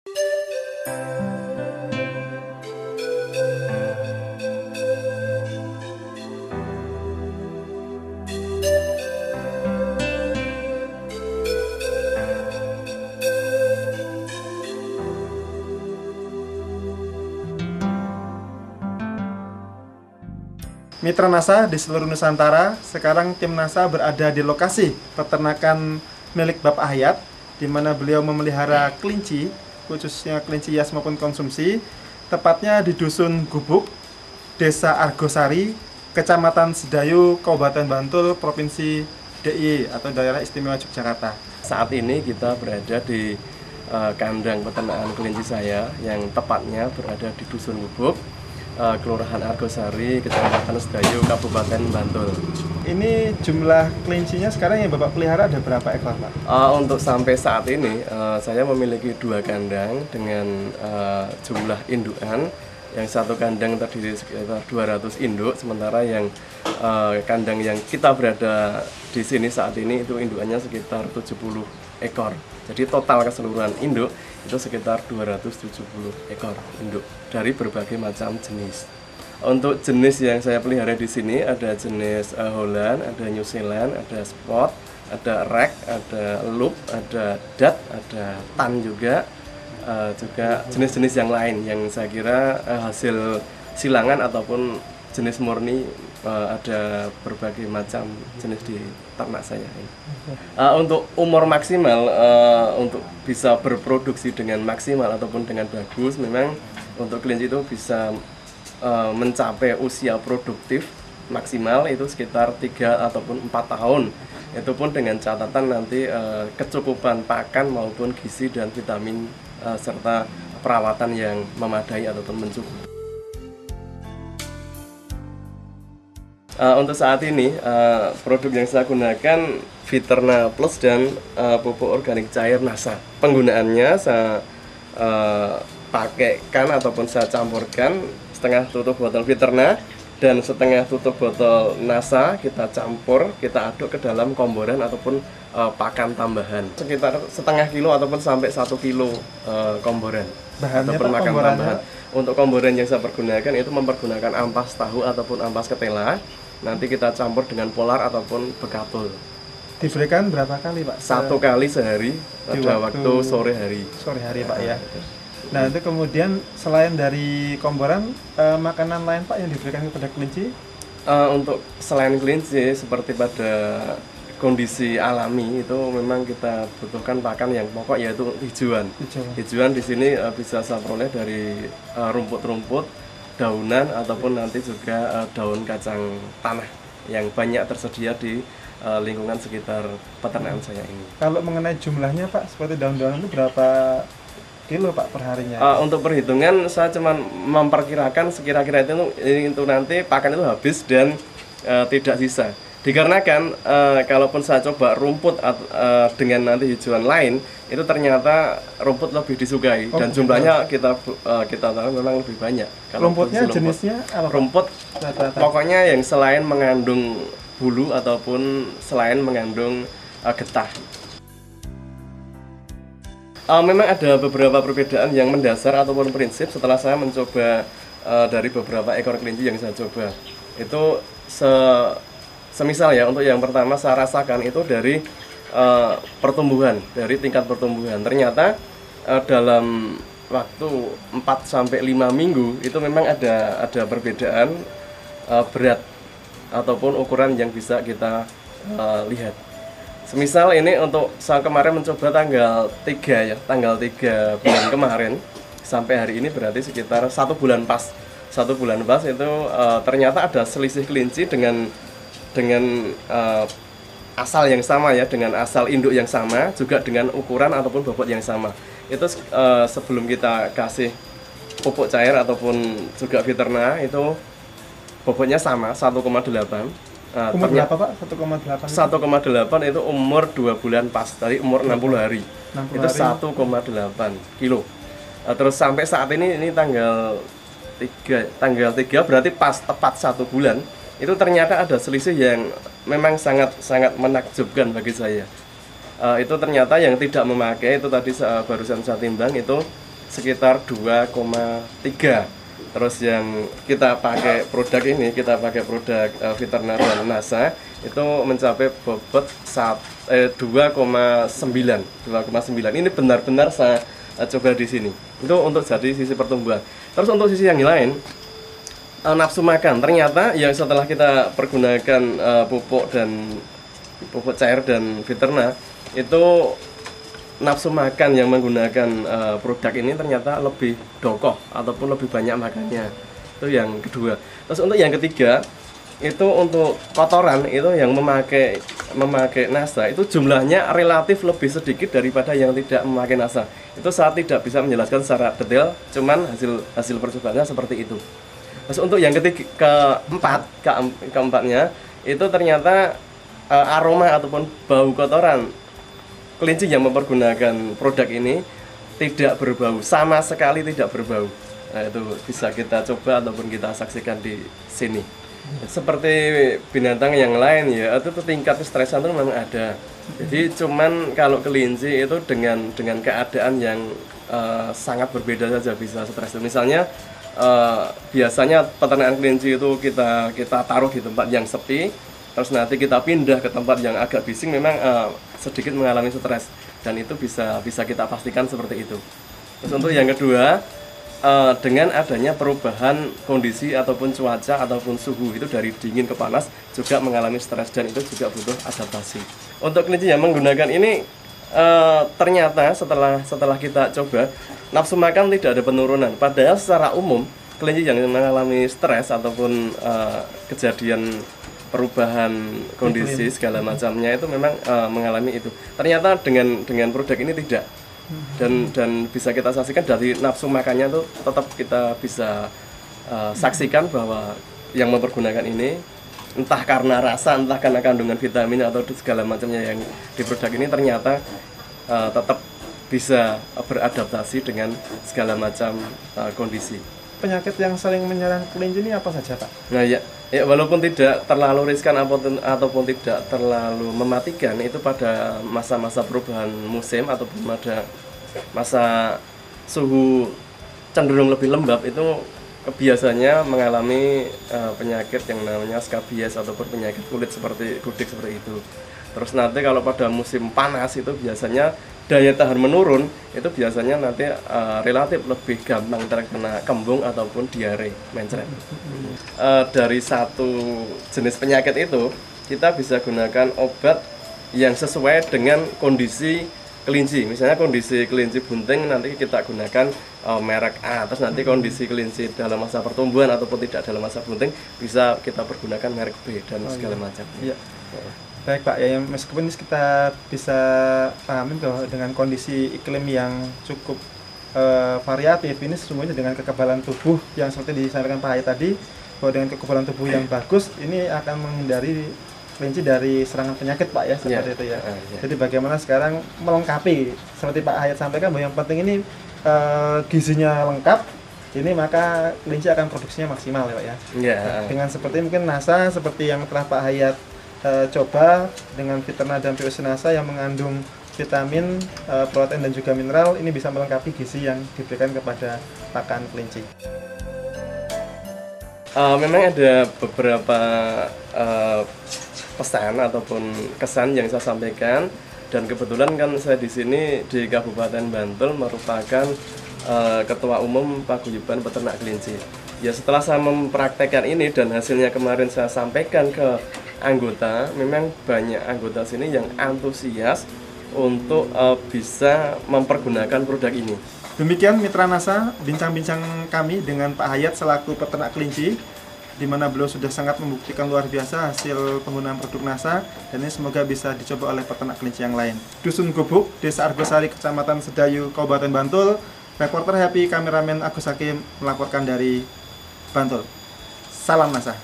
Mitra NASA di seluruh Nusantara, sekarang tim NASA berada di lokasi peternakan milik Bapak Hayat, di mana beliau memelihara kelinci, khususnya kelinci hias maupun konsumsi, tepatnya di Dusun Gubuk, Desa Argosari, Kecamatan Sedayu, Kabupaten Bantul, Provinsi DIY atau Daerah Istimewa Yogyakarta. Saat ini kita berada di kandang peternakan kelinci saya yang tepatnya berada di Dusun Gubuk, Kelurahan Argosari, Kecamatan Sedayu, Kabupaten Bantul. Ini jumlah kelincinya sekarang yang Bapak pelihara ada berapa ekor, Pak? Untuk sampai saat ini, saya memiliki 2 kandang dengan jumlah indukan. Yang satu kandang terdiri sekitar 200 induk, sementara yang kandang yang kita berada di sini saat ini itu indukannya sekitar 70 ekor. Jadi total keseluruhan induk itu sekitar 270 ekor induk dari berbagai macam jenis. Untuk jenis yang saya pelihara di sini ada jenis Holland, ada New Zealand, ada Spot, ada Rag, ada Loop, ada Dat, ada Tan juga jenis-jenis yang lain yang saya kira hasil silangan ataupun jenis murni, ada berbagai macam jenis di ternak saya ini. Untuk umur maksimal untuk bisa berproduksi dengan maksimal ataupun dengan bagus, memang untuk kelinci itu bisa mencapai usia produktif maksimal itu sekitar 3 ataupun 4 tahun. Itu pun dengan catatan nanti kecukupan pakan maupun gizi dan vitamin serta perawatan yang memadai ataupun mencukupi. Untuk saat ini produk yang saya gunakan Viterna Plus dan pupuk organik cair NASA. Penggunaannya saya pakaikan ataupun saya campurkan setengah tutup botol Viterna dan setengah tutup botol NASA, kita campur, kita aduk ke dalam komboran ataupun pakan tambahan sekitar setengah kilo ataupun sampai 1 kilo komboran. Bahannya ataupun Pak, makan komborannya? tambahan. Untuk komboran yang saya pergunakan itu mempergunakan ampas tahu ataupun ampas ketela. Nanti kita campur dengan polar ataupun bekatul. Diberikan berapa kali, Pak? 1 kali sehari Di pada waktu waktu sore hari. Sore hari, Pak, ya. Nah, itu kemudian selain dari komboran, makanan lain, Pak, yang diberikan kepada kelinci? Untuk selain kelinci seperti pada kondisi alami itu memang kita butuhkan pakan yang pokok yaitu hijauan. Hijauan di sini bisa saya peroleh dari rumput-rumput, daunan ataupun nanti juga daun kacang tanah yang banyak tersedia di lingkungan sekitar peternakan saya ini. Kalau mengenai jumlahnya, Pak, seperti daun-daunan itu berapa kilo, Pak, per harinya? Untuk perhitungan saya cuma memperkirakan sekira-kira itu nanti pakan itu habis dan tidak sisa. Dikarenakan kalaupun saya coba rumput dengan nanti hijauan lain, itu ternyata rumput lebih disukai dan jumlahnya kita tahu memang lebih banyak. Rumputnya jenisnya apa, Pak? Rumput Rata-rata. pokoknya yang selain mengandung bulu ataupun selain mengandung getah. Memang ada beberapa perbedaan yang mendasar ataupun prinsip setelah saya mencoba dari beberapa ekor kelinci yang saya coba. Itu semisal ya, untuk yang pertama saya rasakan itu dari pertumbuhan, dari tingkat pertumbuhan. Ternyata dalam waktu 4-5 minggu itu memang ada perbedaan berat ataupun ukuran yang bisa kita lihat. Semisal ini untuk saya kemarin mencoba tanggal 3 bulan kemarin sampai hari ini berarti sekitar 1 bulan pas. 1 bulan pas itu ternyata ada selisih kelinci dengan asal yang sama ya, dengan asal induk yang sama, juga dengan ukuran ataupun bobot yang sama. Itu sebelum kita kasih pupuk cair ataupun juga Viterna itu bobotnya sama 1,8. Umur berapa, Pak? 1,8? 1,8 itu umur 2 bulan pas, tadi umur 60 hari. 60 Itu hari. 1,8 kilo. Terus sampai saat ini tanggal 3 berarti pas tepat 1 bulan. Itu ternyata ada selisih yang memang sangat menakjubkan bagi saya. Itu ternyata yang tidak memakai itu tadi barusan saya timbang itu sekitar 2,3. Terus yang kita pakai produk ini, kita pakai produk Veternar dan NASA itu mencapai bobot 2,9. Ini benar-benar saya coba di sini. Itu untuk jadi sisi pertumbuhan. Terus untuk sisi yang lain, nafsu makan. Ternyata yang setelah kita pergunakan pupuk cair dan Veternar itu nafsu makan yang menggunakan produk ini ternyata lebih dokoh ataupun lebih banyak makannya. Itu yang kedua. Terus untuk yang ketiga itu untuk kotoran itu yang memakai NASA itu jumlahnya relatif lebih sedikit daripada yang tidak memakai NASA. Itu saya tidak bisa menjelaskan secara detail, cuman hasil percobaannya seperti itu. Terus untuk yang keempatnya itu ternyata aroma ataupun bau kotoran kelinci yang mempergunakan produk ini tidak berbau, sama sekali tidak berbau. Nah, itu bisa kita coba ataupun kita saksikan di sini. Seperti binatang yang lain ya, itu tingkat stresan itu memang ada. Jadi cuman kalau kelinci itu dengan keadaan yang sangat berbeda saja bisa stres. Misalnya biasanya peternakan kelinci itu kita taruh di tempat yang sepi, terus nanti kita pindah ke tempat yang agak bising, memang sedikit mengalami stres, dan itu bisa kita pastikan seperti itu. Terus untuk yang kedua, dengan adanya perubahan kondisi ataupun cuaca ataupun suhu itu dari dingin ke panas juga mengalami stres, dan itu juga butuh adaptasi. Untuk kelinci yang menggunakan ini ternyata setelah kita coba, nafsu makan tidak ada penurunan. Padahal secara umum kelinci yang mengalami stres ataupun kejadian perubahan kondisi segala macamnya itu memang mengalami itu. Ternyata dengan produk ini tidak, dan bisa kita saksikan dari nafsu makannya tuh tetap kita bisa saksikan bahwa yang mempergunakan ini entah karena rasa, entah karena kandungan vitamin atau segala macamnya yang di produk ini ternyata tetap bisa beradaptasi dengan segala macam kondisi. Penyakit yang sering menyerang kelinci ini apa saja, Pak? Nah ya walaupun tidak terlalu riskan ataupun tidak terlalu mematikan, itu pada masa-masa perubahan musim ataupun pada masa suhu cenderung lebih lembab, itu biasanya mengalami penyakit yang namanya skabies ataupun penyakit kulit seperti kudik seperti itu. Terus nanti kalau pada musim panas itu biasanya daya tahan menurun, itu biasanya nanti relatif lebih gampang terkena kembung ataupun diare, mencret. Dari satu jenis penyakit itu kita bisa gunakan obat yang sesuai dengan kondisi kelinci. Misalnya kondisi kelinci bunting nanti kita gunakan merek A, terus nanti kondisi kelinci dalam masa pertumbuhan ataupun tidak dalam masa bunting bisa kita pergunakan merek B dan segala macam. Iya. Baik Pak, ya meskipun kita bisa pahami bahwa dengan kondisi iklim yang cukup variatif ini sesungguhnya dengan kekebalan tubuh yang seperti disampaikan Pak Hayat tadi, bahwa dengan kekebalan tubuh yang bagus ini akan menghindari kelinci dari serangan penyakit Pak ya, seperti itu ya. Jadi bagaimana sekarang melengkapi seperti Pak Hayat sampaikan bahwa yang penting ini gizinya lengkap, ini maka kelinci akan produksinya maksimal ya Pak ya. Dengan seperti mungkin NASA seperti yang telah Pak Hayat coba dengan Veternar dan POC NASA yang mengandung vitamin, protein dan juga mineral, ini bisa melengkapi gizi yang diberikan kepada pakan kelinci. Memang ada beberapa pesan ataupun kesan yang saya sampaikan, dan kebetulan kan saya di sini di Kabupaten Bantul merupakan Ketua Umum Paguyuban Peternak Kelinci. Ya setelah saya mempraktekkan ini dan hasilnya kemarin saya sampaikan ke anggota, memang banyak anggota sini yang antusias untuk bisa mempergunakan produk ini. Demikian Mitra NASA, bincang-bincang kami dengan Pak Hayat selaku peternak kelinci, di mana beliau sudah sangat membuktikan luar biasa hasil penggunaan produk NASA, dan ini semoga bisa dicoba oleh peternak kelinci yang lain. Dusun Gubuk, Desa Argosari, Kecamatan Sedayu, Kabupaten Bantul. Reporter Happy, kameramen Agus Hakim melaporkan dari Bantul. Salam NASA.